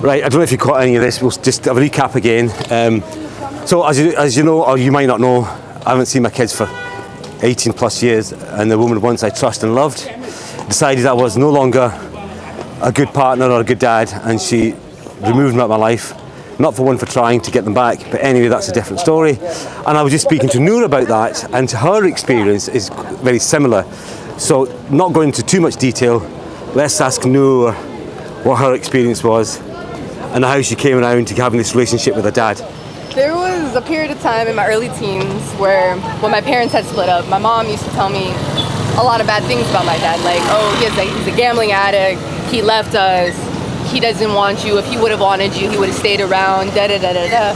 Right, I don't know if you caught any of this. We'll just have a recap again. So as you know, or you might not know, I haven't seen my kids for 18 plus years, and the woman once I trusted and loved decided I was no longer a good partner or a good dad, and she removed me out of my life. Not for one for trying to get them back, but anyway, that's a different story. And I was just speaking to Noor about that, and her experience is very similar. So not going into too much detail, let's ask Noor what her experience was and how she came around to having this relationship with her dad. There was a period of time in my early teens where when my parents had split up, my mom used to tell me a lot of bad things about my dad, like, oh, he's a gambling addict, he left us, he doesn't want you, if he would have wanted you, he would have stayed around, da-da-da-da-da.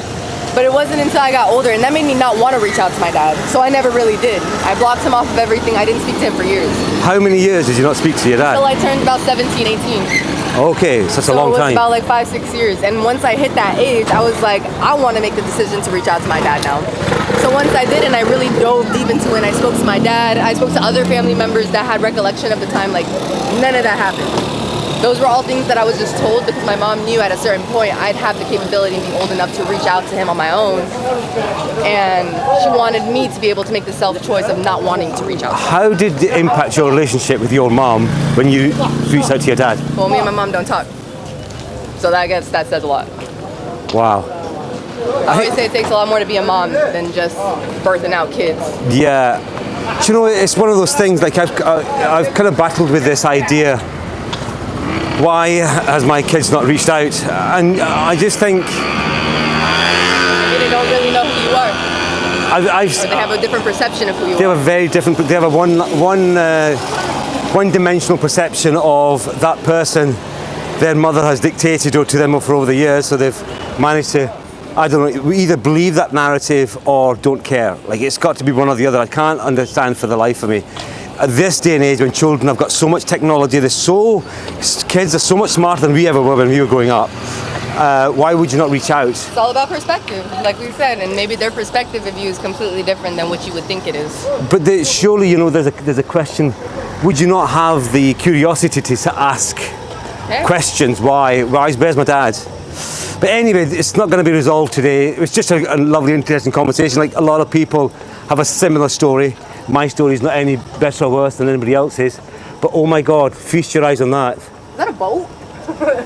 But it wasn't until I got older, and that made me not want to reach out to my dad, so I never really did. I blocked him off of everything. I didn't speak to him for years. How many years did you not speak to your dad? Until I turned about 17, 18. Okay, so that's a long time. So it was about like 5, 6 years, and once I hit that age, I was like, I want to make the decision to reach out to my dad now. So once I did, and I really dove deep into it, and I spoke to my dad, I spoke to other family members that had recollection of the time, like, none of that happened. Those were all things that I was just told because my mom knew at a certain point I'd have the capability and be old enough to reach out to him on my own. And she wanted me to be able to make the self-choice of not wanting to reach out. How did it impact your relationship with your mom when you reached out to your dad? Well, me and my mom don't talk. So that says a lot. Wow. I always say it takes a lot more to be a mom than just birthing out kids. Yeah. Do you know, it's one of those things, like I've kind of battled with this idea. Why has my kids not reached out? And I just think... Maybe they don't really know who you are. Or they have a different perception of who you are. They have a very different... They have a one-dimensional perception of that person their mother has dictated to them for over the years, so they've managed to, I don't know, either believe that narrative or don't care. Like, it's got to be one or the other. I can't understand for the life of me. At this day and age, when children have got so much technology, kids are so much smarter than we ever were when we were growing up. Why would you not reach out? It's all about perspective, like we said, and maybe their perspective of you is completely different than what you would think it is. But surely, you know, there's a question. Would you not have the curiosity to ask questions? Where's my dad? But anyway, it's not going to be resolved today. It was just a lovely, interesting conversation. Like, a lot of people have a similar story. My story is not any better or worse than anybody else's. But oh my God, feast your eyes on that. Is that a boat?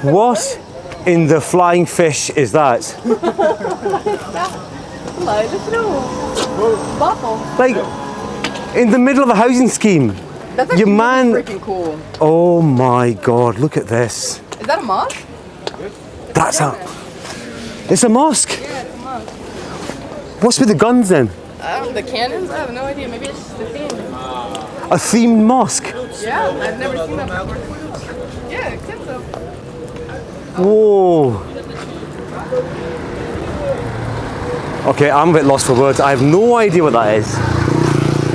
What in the flying fish is that? Like, in the middle of a housing scheme. That's actually really freaking cool. Oh my God, look at this. Is that a mosque? It's a mosque. Yeah, it's a mosque. What's with the guns then? The cannons? I have no idea. Maybe it's just a theme. A themed mosque? Yeah, I've never seen that before. Yeah, I think so. Whoa. Okay, I'm a bit lost for words. I have no idea what that is.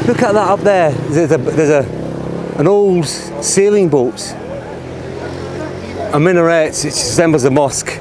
Look at that up there. There's an old sailing boat. A minaret, it resembles a mosque.